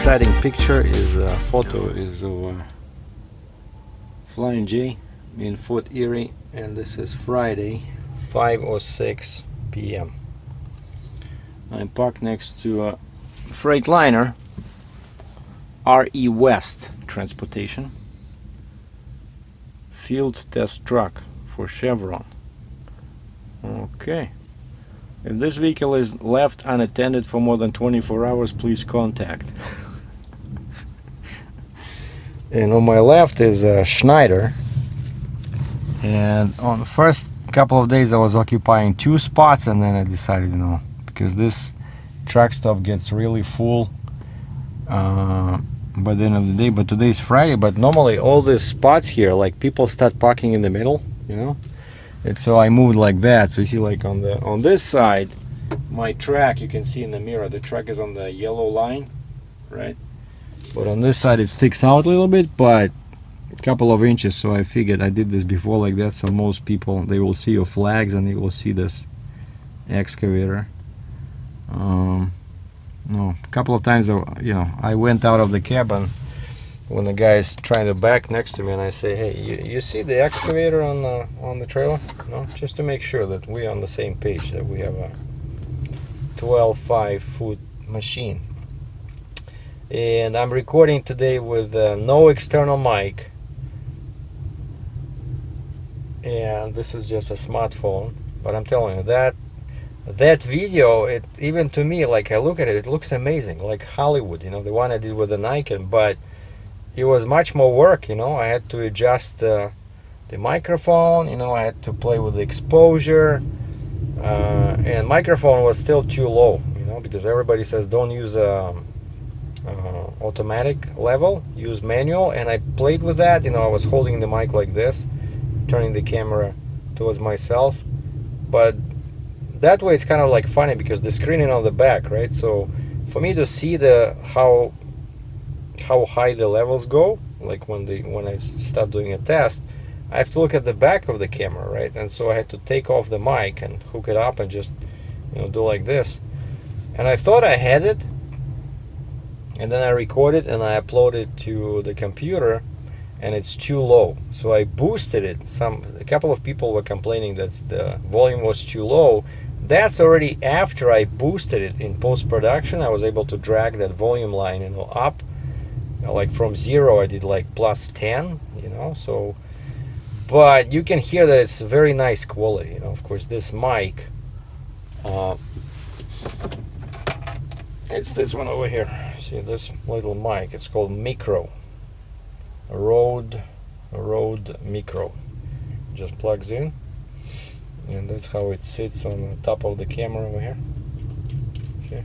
exciting picture is a photo is of Flying J in Fort Erie, and this is Friday 5:06 p.m. I'm parked next to a Freightliner RE West transportation field test truck for Chevron. Okay. If this vehicle is left unattended for more than 24 hours, please contact. And on my left is Schneider. And on the first couple of days I was occupying 2 spots, and then I decided, because this truck stop gets really full by the end of the day. But today's Friday, but normally all these spots here, like, people start parking in the middle, and so I moved like that. So you see, like, on this side, my track, you can see in the mirror, the track is on the yellow line, right? But on this side it sticks out a little bit, but a couple of inches. So I figured, I did this before like that, so most people, they will see your flags and they will see this excavator. No, a couple of times, I went out of the cabin when the guy is trying to back next to me, and I say, hey, you see the excavator on the trailer? No, just to make sure that we're on the same page, that we have a 12.5 foot machine. And I'm recording today with no external mic, and this is just a smartphone. But I'm telling you, that video, it, even to me, like, I look at it, it looks amazing, like Hollywood, the one I did with the Nikon. But it was much more work, I had to adjust the microphone, I had to play with the exposure, and microphone was still too low, because everybody says don't use automatic level, use manual. And I played with that, I was holding the mic like this, turning the camera towards myself, but that way it's kind of like funny, because the screen is on the back, right? So for me to see how high the levels go, like when I start doing a test, I have to look at the back of the camera, right? And so I had to take off the mic and hook it up and just do like this. And I thought I had it, and then I recorded and I uploaded to the computer, and it's too low. So I boosted it. A couple of people were complaining that the volume was too low. That's already after I boosted it. In post-production, I was able to drag that volume line up. Like from 0 I did like +10, so, but you can hear that it's very nice quality. Of course, this mic, it's this one over here. See this little mic, it's called Micro, a Rode Micro. Just plugs in, and that's how it sits on the top of the camera over here. Okay.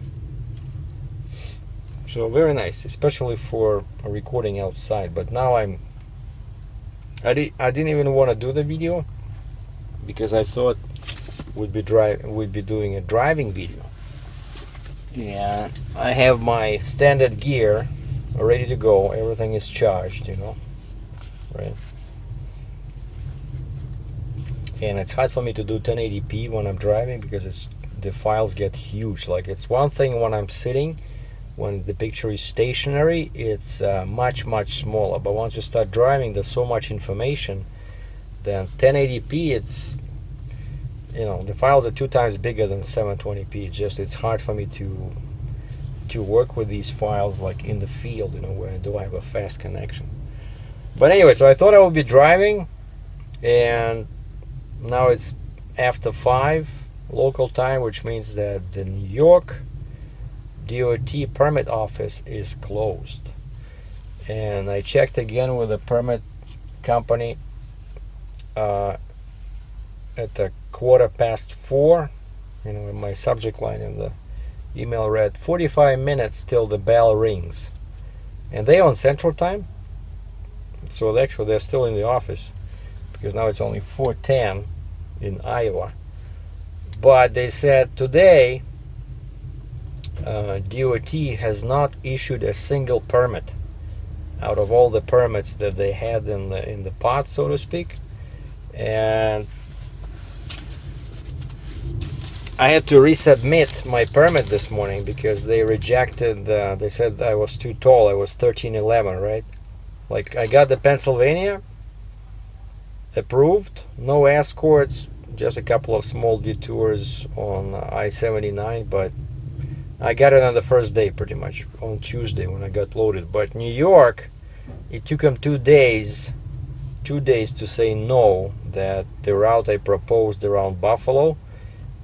So very nice, especially for recording outside. But now I didn't even want to do the video, because I thought we'd be doing a driving video. And I have my standard gear ready to go. Everything is charged, right? And it's hard for me to do 1080p when I'm driving, because the files get huge. Like, it's one thing when I'm sitting. When the picture is stationary, it's much smaller. But once you start driving, there's so much information. Then 1080p, it's the files are 2 times bigger than 720p. It's hard for me to work with these files, like in the field, where I do have a fast connection. But anyway, so I thought I would be driving, and now it's after 5 local time, which means that the New York DOT permit office is closed. And I checked again with the permit company at the 4:15. My subject line in the email read 45 minutes till the bell rings. And they on Central Time, so actually they're still in the office, because now it's only 4:10 in Iowa. But they said today DOT has not issued a single permit out of all the permits that they had in the pot, so to speak. And I had to resubmit my permit this morning because they rejected, they said I was too tall. I was 1311, right? Like, I got the Pennsylvania approved, no escorts, just a couple of small detours on I-79, but I got it on the first day, pretty much on Tuesday when I got loaded. But New York, it took them 2 days to say no, that the route I proposed around Buffalo,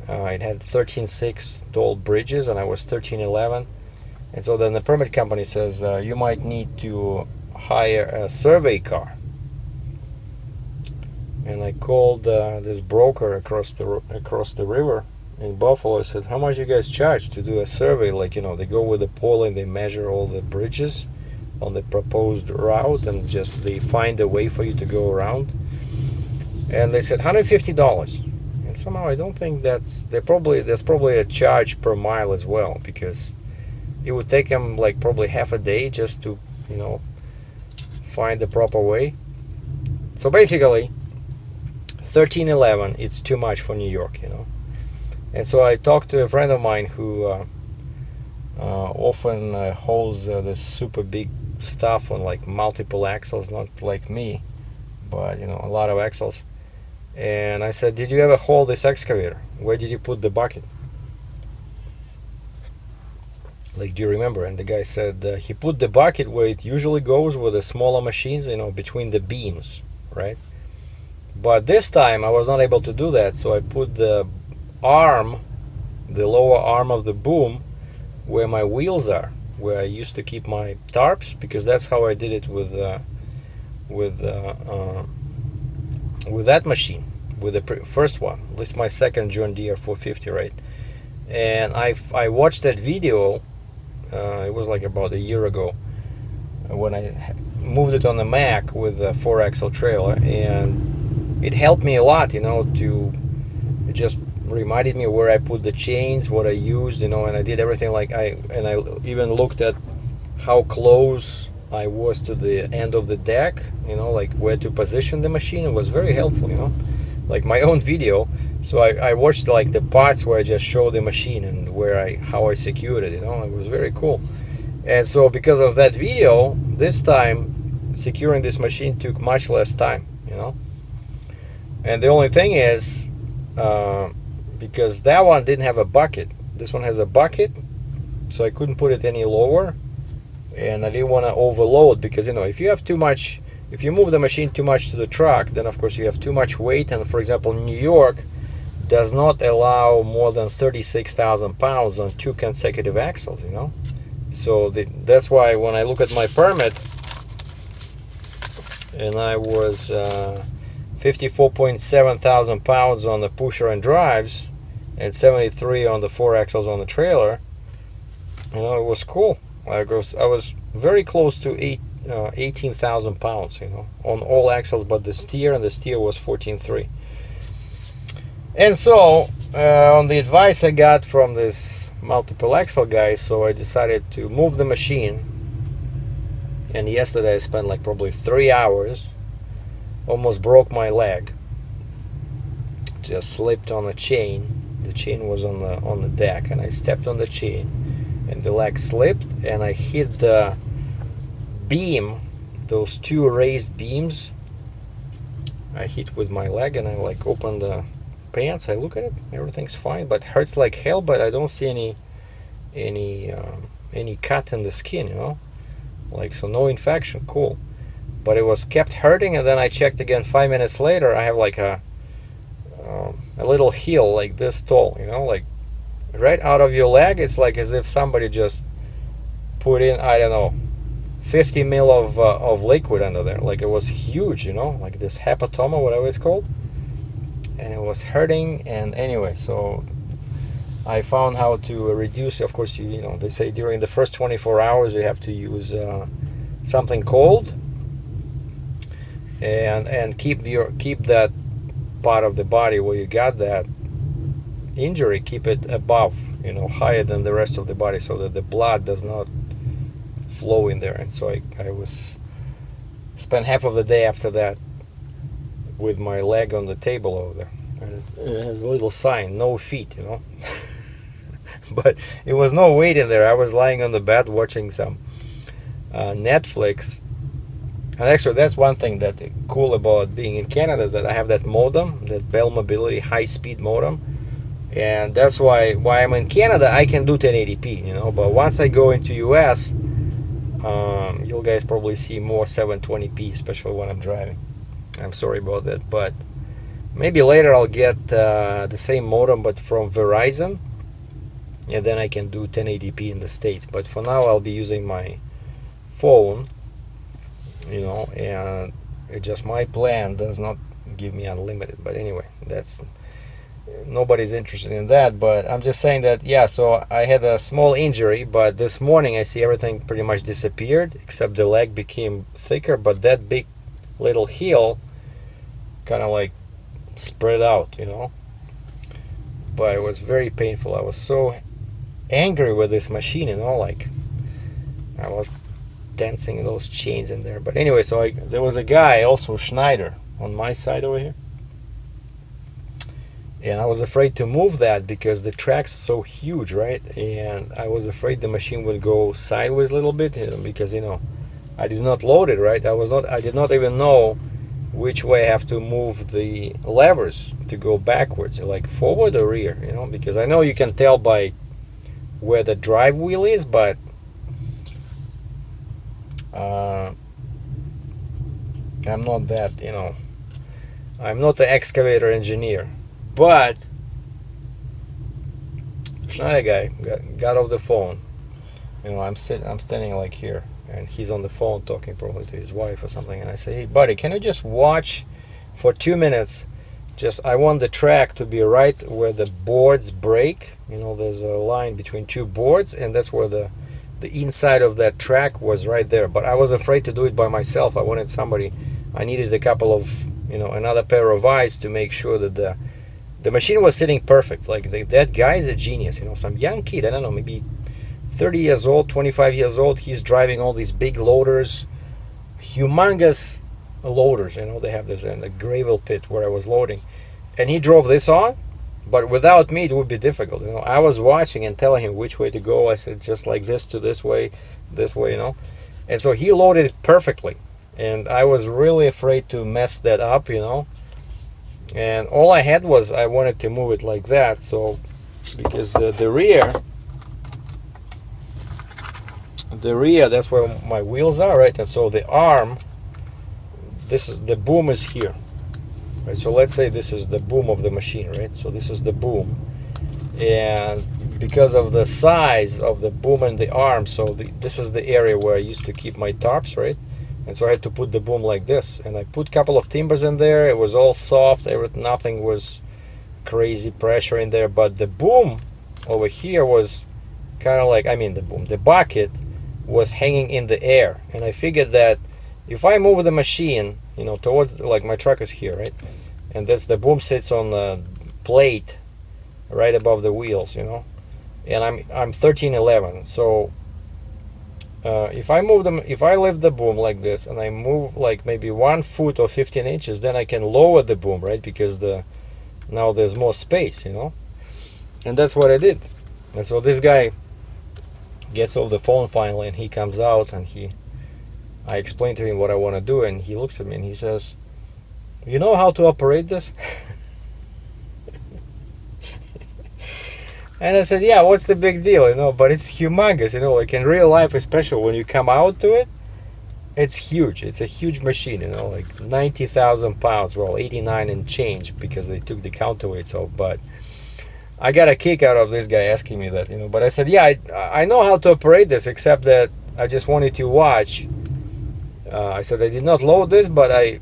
it had 13.6 toll bridges and I was 13.11, and so then the permit company says you might need to hire a survey car. And I called this broker across the river in Buffalo. I said, how much you guys charge to do a survey? Like, they go with a pole and they measure all the bridges on the proposed route and just they find a way for you to go around. And they said $150. And somehow I don't think there's probably a charge per mile as well, because it would take them like probably half a day just to find the proper way. So basically 1311, it's too much for New York, And so I talked to a friend of mine who often hauls this super big stuff on like multiple axles, not like me, but a lot of axles. And I said, did you ever haul this excavator? Where did you put the bucket? Like, do you remember? And the guy said he put the bucket where it usually goes with the smaller machines, between the beams, right? But this time I was not able to do that, so I put the lower arm of the boom where my wheels are, where I used to keep my tarps, because that's how I did it with that machine, with the first one. This is my second John Deere 450, right? And I watched that video. It was like about a year ago when I moved it on the Mac with a 4-axle trailer, and it helped me a lot, to it just reminded me where I put the chains, what I used, and I did everything I even looked at how close I was to the end of the deck, like where to position the machine. It was very helpful, like my own video. So I watched like the parts where I just show the machine and how I secured it, it was very cool. And so because of that video, this time securing this machine took much less time, And the only thing is, because that one didn't have a bucket, this one has a bucket, so I couldn't put it any lower, and I didn't want to overload, because if you move the machine too much to the truck, then of course you have too much weight. And for example, New York does not allow more than 36,000 pounds on 2 consecutive axles, So that's why when I look at my permit, and I was 54.7 thousand pounds on the pusher and drives, and 73 on the 4 axles on the trailer, it was cool. I was very close to 18,000 pounds, on all axles but the steer, and the steer was 14.3. And so on the advice I got from this multiple axle guy, so I decided to move the machine. And yesterday I spent like probably 3 hours, almost broke my leg, just slipped on a chain. The chain was on the deck, and I stepped on the chain and the leg slipped, and I hit the beam, those 2 raised beams. I hit with my leg, and I like opened the pants. I look at it, everything's fine, but hurts like hell. But I don't see any cut in the skin, like, so no infection. Cool. But it was kept hurting, and then I checked again 5 minutes later. I have like a little heel like this tall, like right out of your leg. It's like as if somebody just put in, I don't know, 50 mil of liquid under there. Like, it was huge, like this hepatoma, whatever it's called, and it was hurting. And anyway, so I found how to reduce. Of course, they say during the first 24 hours you have to use something cold, and keep that part of the body where you got that injury, keep it above, higher than the rest of the body, so that the blood does not flow in there. And so I spent half of the day after that with my leg on the table over there. And it has a little sign, no feet, But it was no weight in there. I was lying on the bed watching some Netflix. And actually, that's one thing that cool about being in Canada, is that I have that modem, that Bell Mobility high-speed modem, and that's why I'm in Canada. I can do 1080p, But once I go into US, you'll guys probably see more 720p, especially when I'm driving. I'm sorry about that, but maybe later I'll get the same modem, but from Verizon, and then I can do 1080p in the States. But for now, I'll be using my phone. And it just, my plan does not give me unlimited, but anyway, that's, nobody's interested in that. But I'm just saying that, yeah, so I had a small injury, but this morning I see everything pretty much disappeared, except the leg became thicker, but that big little heel kind of like spread out, but it was very painful. I was so angry with this machine, like I was dancing those chains in there. But anyway, so there was a guy, also Schneider, on my side over here, and I was afraid to move that because the track's so huge, right? And I was afraid the machine would go sideways a little bit, because I did not load it, right? I did not even know which way I have to move the levers to go backwards, like forward or rear, because I know you can tell by where the drive wheel is, but I'm not that, I'm not an excavator engineer. But the Schneider guy got off the phone. I'm standing like here, and he's on the phone talking probably to his wife or something. And I say, hey, buddy, can you just watch for 2 minutes? I want the track to be right where the boards break. There's a line between two boards, and that's where the inside of that track was right there. But I was afraid to do it by myself. I wanted somebody. I needed a couple of, another pair of eyes to make sure that the machine was sitting perfect. Like that guy is a genius. Some young kid, I don't know, maybe 30 years old, 25 years old. He's driving all these big loaders, humongous loaders. They have this in the gravel pit where I was loading, and he drove this on. But without me, it would be difficult. I was watching and telling him which way to go. I said, just like this to this way, And so he loaded it perfectly. And I was really afraid to mess that up, And all I had was, I wanted to move it like that. So, because the rear, that's where my wheels are, right? And so the arm, the boom is here. Right, so let's say this is the boom of the machine, right? So this is the boom, and because of the size of the boom and the arm, so this is the area where I used to keep my tarps, right? And so I had to put the boom like this, and I put a couple of timbers in there. It was all soft, nothing was crazy pressure in there, but the boom over here was kind of like, the bucket was hanging in the air, and I figured that if I move the machine, towards, like, my truck is here, right? And that's, the boom sits on the plate right above the wheels, and I'm 1311. So if I lift the boom like this, and I move like maybe 1 foot or 15 inches, then I can lower the boom, right? Because now there's more space, and that's what I did. And so this guy gets off the phone finally, and he comes out, and I explained to him what I want to do, and he looks at me and he says, you know how to operate this? And I said, yeah, what's the big deal, but it's humongous, like in real life, especially when you come out to it, it's huge. It's a huge machine, like 90,000 pounds, well, 89 and change, because they took the counterweights off. But I got a kick out of this guy asking me that, but I said, yeah, I know how to operate this, except that I just wanted to watch. I said I did not load this, but I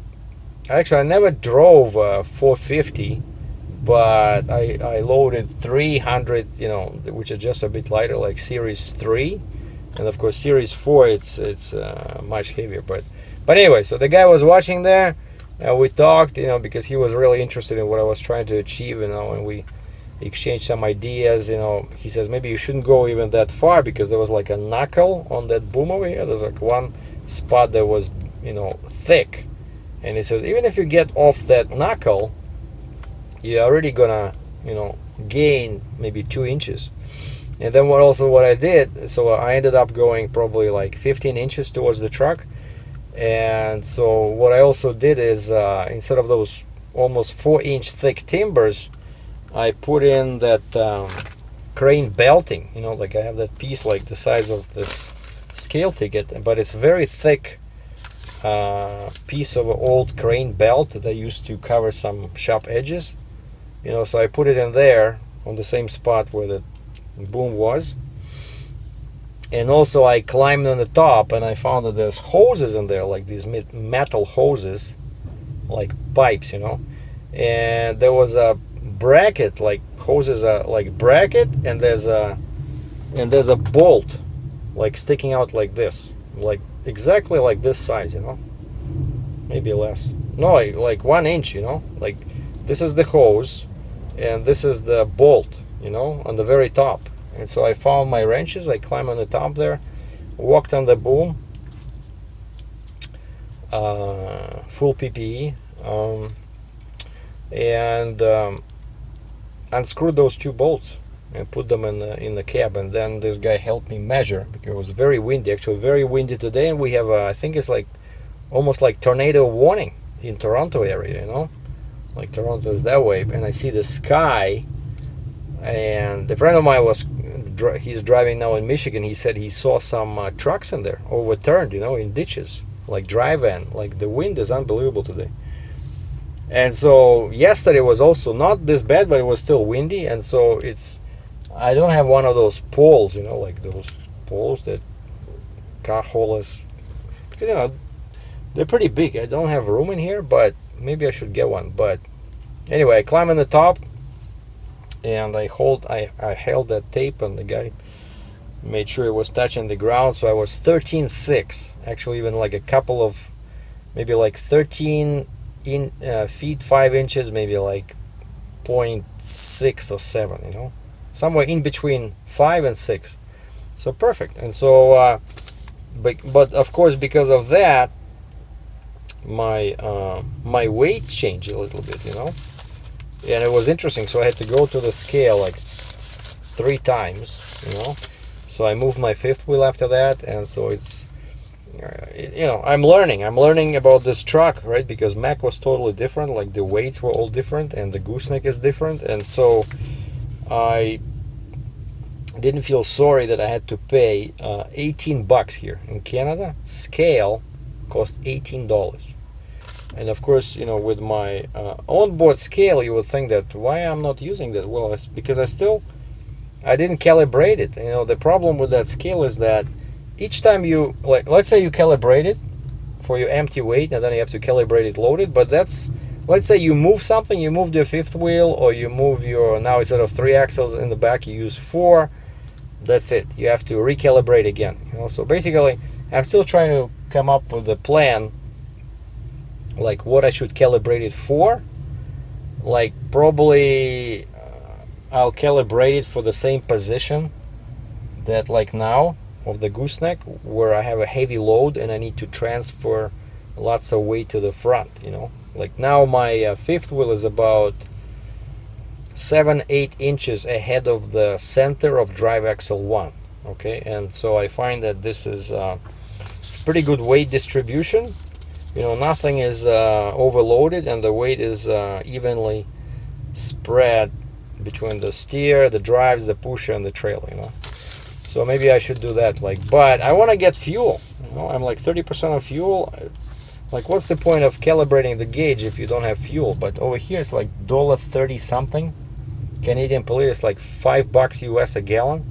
never drove 450, but I loaded 300, which are just a bit lighter, like Series 3, and of course Series 4 it's much heavier. But anyway, so the guy was watching there, and we talked, because he was really interested in what I was trying to achieve, and we exchanged some ideas. He says maybe you shouldn't go even that far, because there was like a knuckle on that boom over here. There's like one spot that was thick, and he says even if you get off that knuckle, you're already gonna, you know, gain maybe 2 inches. And then what I did, so I ended up going probably like 15 inches towards the truck. And so what I also did is, instead of those almost 4-inch thick timbers, I put in that crane belting. You know, like I have that piece like the size of this scale ticket, but it's very thick piece of old crane belt that I used to cover some sharp edges. You know, so I put it in there on the same spot where the boom was. And also I climbed on the top and I found that there's hoses in there, like these metal hoses, like pipes, you know. And there was a bracket, like hoses are like bracket, and there's a bolt like sticking out like this, like exactly like this size, you know, maybe less, no, like 1 inch, you know, like this is the hose and this is the bolt, you know, on the very top. And so I found my wrenches, I climbed on the top there, walked on the boom, full PPE, and unscrewed those 2 bolts and put them in the cab. And then this guy helped me measure, because it was very windy, actually very windy today, and we have I think it's like almost like tornado warning in Toronto area, you know, like Toronto is that way. And I see the sky, and a friend of mine he's driving now in Michigan. He said he saw some trucks in there overturned, you know, in ditches, like dry van. Like the wind is unbelievable today. And so yesterday was also not this bad, but it was still windy. And so I don't have one of those poles, you know, like those poles that car haulers, because, you know, they're pretty big. I don't have room in here, but maybe I should get one. But anyway, I climb on the top, and I held that tape, and the guy made sure it was touching the ground. So I was 13.6, actually, even like a couple of, maybe like 13 feet 5 inches, maybe like 0.6 or 7, you know, somewhere in between 5 and 6. So perfect. And so but of course, because of that, my weight changed a little bit, you know. And it was interesting, so I had to go to the scale like 3 times, you know. So I moved my 5th wheel after that, and so it's, you know, I'm learning about this truck, right? Because Mac was totally different, like the weights were all different, and the gooseneck is different. And so I didn't feel sorry that I had to pay $18 here in Canada. Scale cost $18. And of course, you know, with my onboard scale, you would think that why I'm not using that. Well, it's because I didn't calibrate it. You know, the problem with that scale is that each time you, like, let's say you calibrate it for your empty weight, and then you have to calibrate it loaded. But that's, let's say you move something, you moved your 5th wheel, or you move your, now instead of 3 axles in the back, you use 4. That's it. You have to recalibrate again. You know, so basically, I'm still trying to come up with a plan, like what I should calibrate it for. Like probably I'll calibrate it for the same position that like now of the gooseneck, where I have a heavy load and I need to transfer lots of weight to the front, you know. Like now my 5th wheel is about 7-8 inches ahead of the center of drive axle 1. Okay, and so I find that this is it's pretty good weight distribution. You know, nothing is overloaded, and the weight is evenly spread between the steer, the drives, the pusher, and the trailer, you know. So maybe I should do that. Like, but I want to get fuel. You know, I'm like 30% of fuel. Like, what's the point of calibrating the gauge if you don't have fuel? But over here it's like $1.30 something Canadian per liter. It's like $5 US a gallon.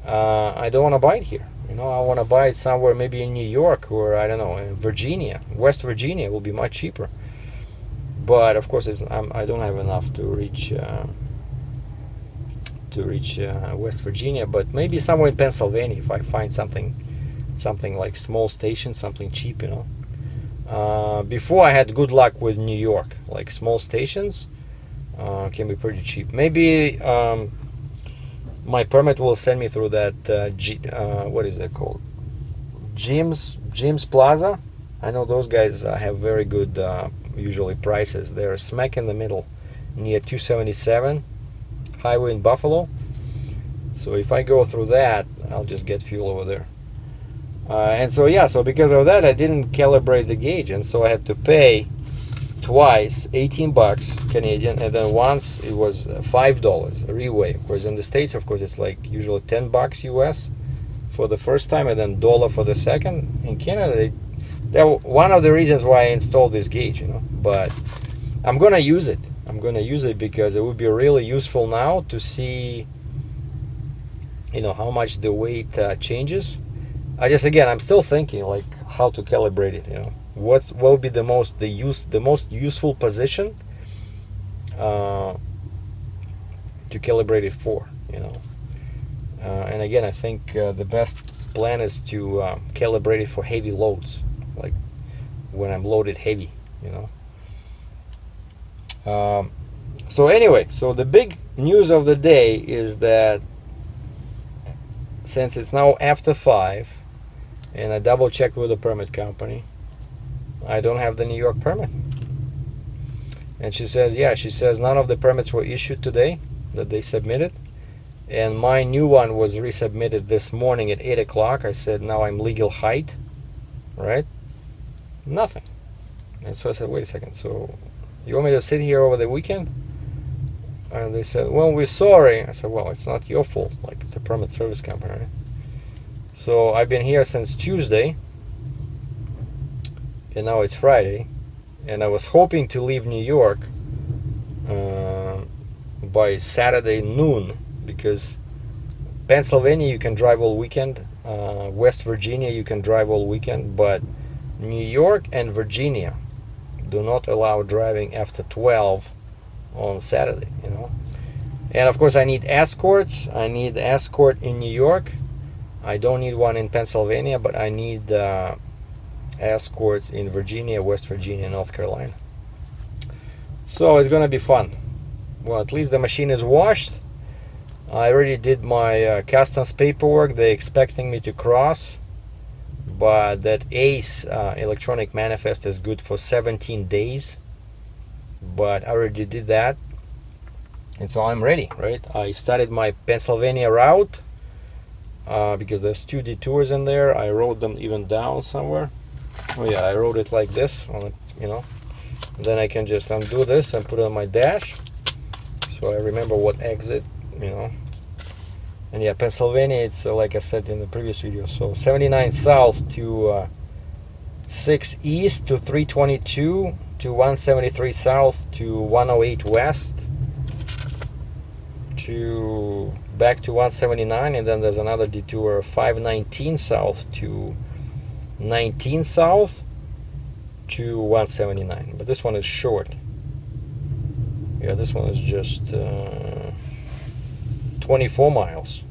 I don't want to buy it here. You know, I want to buy it somewhere, maybe in New York, or I don't know, in Virginia, West Virginia will be much cheaper. But of course, I don't have enough to reach West Virginia. But maybe somewhere in Pennsylvania, if I find something like small station, something cheap, you know. Before I had good luck with New York, like small stations can be pretty cheap. Maybe my permit will send me through that what is that called, Jim's Plaza. I know those guys have very good usually prices. They're smack in the middle, near 277 highway in Buffalo. So if I go through that, I'll just get fuel over there. And so yeah, so because of that, I didn't calibrate the gauge, and so I had to pay twice 18 bucks Canadian, and then once it was $5 reweigh. Whereas in the States, of course, it's like usually 10 bucks US for the first time, and then $1 for the second. In Canada, that one of the reasons why I installed this gauge, you know. But I'm gonna use it. I'm gonna use it because it would be really useful now to see, you know, how much the weight changes. I'm still thinking like how to calibrate it, you know. What will be the most useful position to calibrate it for, you know. And again, I think the best plan is to calibrate it for heavy loads, like when I'm loaded heavy, you know. So anyway, so the big news of the day is that since it's now after 5 and I double checked with the permit company, I don't have the New York permit. And she says, yeah, she says none of the permits were issued today that they submitted, and my new one was resubmitted this morning at 8 o'clock. I said, now I'm legal height, right? Nothing. And so I said, wait a second, so you want me to sit here over the weekend? And they said, well, we're sorry. I said, well, it's not your fault, like it's the permit service company, right? So I've been here since Tuesday, and now it's Friday, and I was hoping to leave New York by Saturday noon, because Pennsylvania you can drive all weekend, West Virginia you can drive all weekend, but New York and Virginia do not allow driving after 12 on Saturday, you know. And of course I need escorts. I need escort in New York. I don't need one in Pennsylvania, but I need escorts in Virginia, West Virginia, North Carolina. So it's gonna be fun. Well, at least the machine is washed. I already did my customs paperwork. They're expecting me to cross, but that ACE electronic manifest is good for 17 days, but I already did that, and so I'm ready, right? I started my Pennsylvania route because there's 2 detours in there. I wrote them even down somewhere. Oh yeah, I wrote it like this on it, you know. And then I can just undo this and put it on my dash, so I remember what exit, you know. And yeah, Pennsylvania, it's like I said in the previous video, so 79 south to 6 east to 322 to 173 south to 108 west to back to 179, and then there's another detour 519 south to 19 south to 179, but this one is short. Yeah, this one is just 24 miles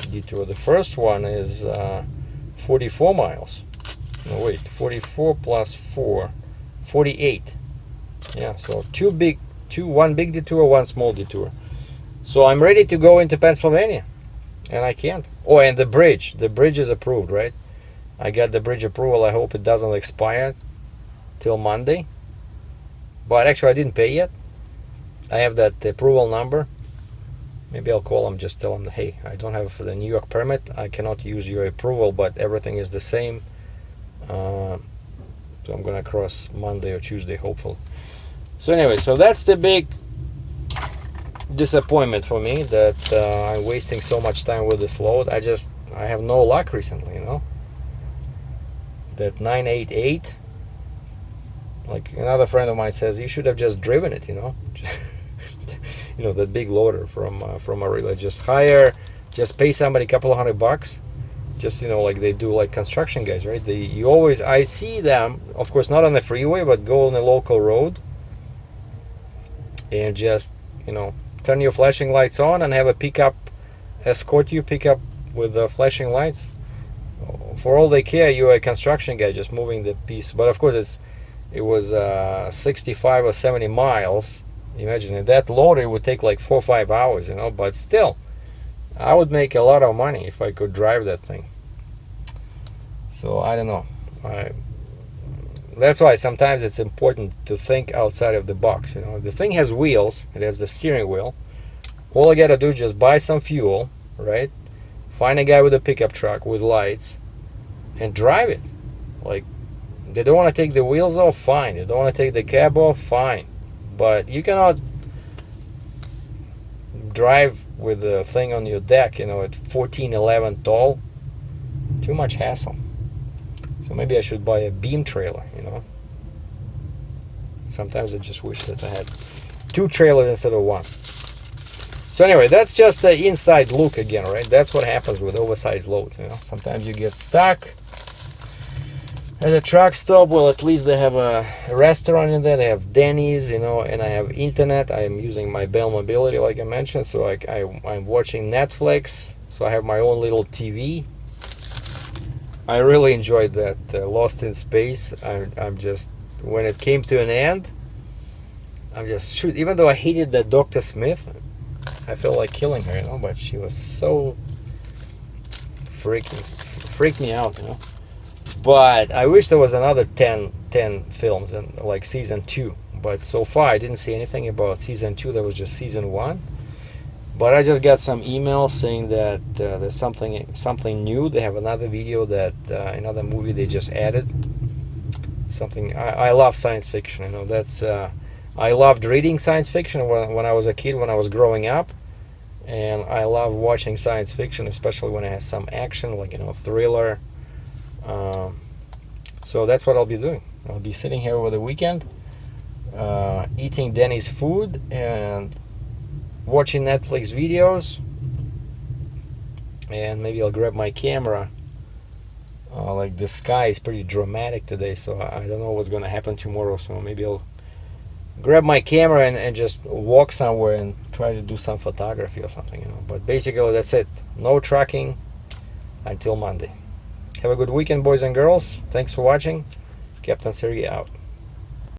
detour. The first one is 44 miles. No, wait, 44 plus 4, 48. Yeah, so one big detour, one small detour. So I'm ready to go into Pennsylvania, and I can't. Oh, and the bridge is approved, right? I got the bridge approval. I hope it doesn't expire till Monday, but actually I didn't pay yet. I have that approval number. Maybe I'll call them, just tell them, hey, I don't have the New York permit, I cannot use your approval, but everything is the same. So I'm gonna cross Monday or Tuesday, hopefully. So anyway, so that's the big disappointment for me, that I'm wasting so much time with this load. I have no luck recently, you know. That 988, like another friend of mine says, you should have just driven it, you know. You know, that big loader from Arila. Just pay somebody a couple of $100, just, you know, like they do, like construction guys, right? I see them, of course, not on the freeway, but go on a local road and just, you know, turn your flashing lights on and have a pickup escort you, pick up with the flashing lights. For all they care, you're a construction guy just moving the piece. But of course, it was 65 or 70 miles. Imagine if that loader would take like 4 or 5 hours, you know. But still, I would make a lot of money if I could drive that thing. So I don't know. that's why sometimes it's important to think outside of the box. You know, if the thing has wheels, it has the steering wheel. All I gotta do is just buy some fuel, right? Find a guy with a pickup truck with lights and drive it. Like, they don't want to take the wheels off, fine. They don't want to take the cab off, fine. But you cannot drive with the thing on your deck, you know, at 1411 tall. Too much hassle. So maybe I should buy a beam trailer, you know. Sometimes I just wish that I had 2 trailers instead of 1. So anyway, that's just the inside look again, right? That's what happens with oversized loads, you know. Sometimes you get stuck at a truck stop. Well, at least they have a restaurant in there. They have Denny's, you know, and I have internet. I am using my Bell Mobility, like I mentioned. So I'm watching Netflix. So I have my own little TV. I really enjoyed that Lost in Space. I'm just, when it came to an end, I'm just, shoot, even though I hated that Dr. Smith, I felt like killing her, you know, but she was so freaked me out, you know. But I wish there was another 10 films and like season 2. But so far I didn't see anything about season 2. There was just season 1. But I just got some email saying that there's something new. They have another video that another movie they just added. Something I love science fiction. You know, that's I loved reading science fiction when I was a kid, when I was growing up, and I love watching science fiction, especially when it has some action, like, you know, thriller. So that's what I'll be doing. I'll be sitting here over the weekend, eating Denny's food and watching Netflix videos, and maybe I'll grab my camera. Like, the sky is pretty dramatic today, so I don't know what's gonna happen tomorrow, so maybe I'll grab my camera and just walk somewhere and try to do some photography or something, you know. But basically that's it. No trucking until Monday. Have a good weekend, boys and girls. Thanks for watching. Captain Sergei out.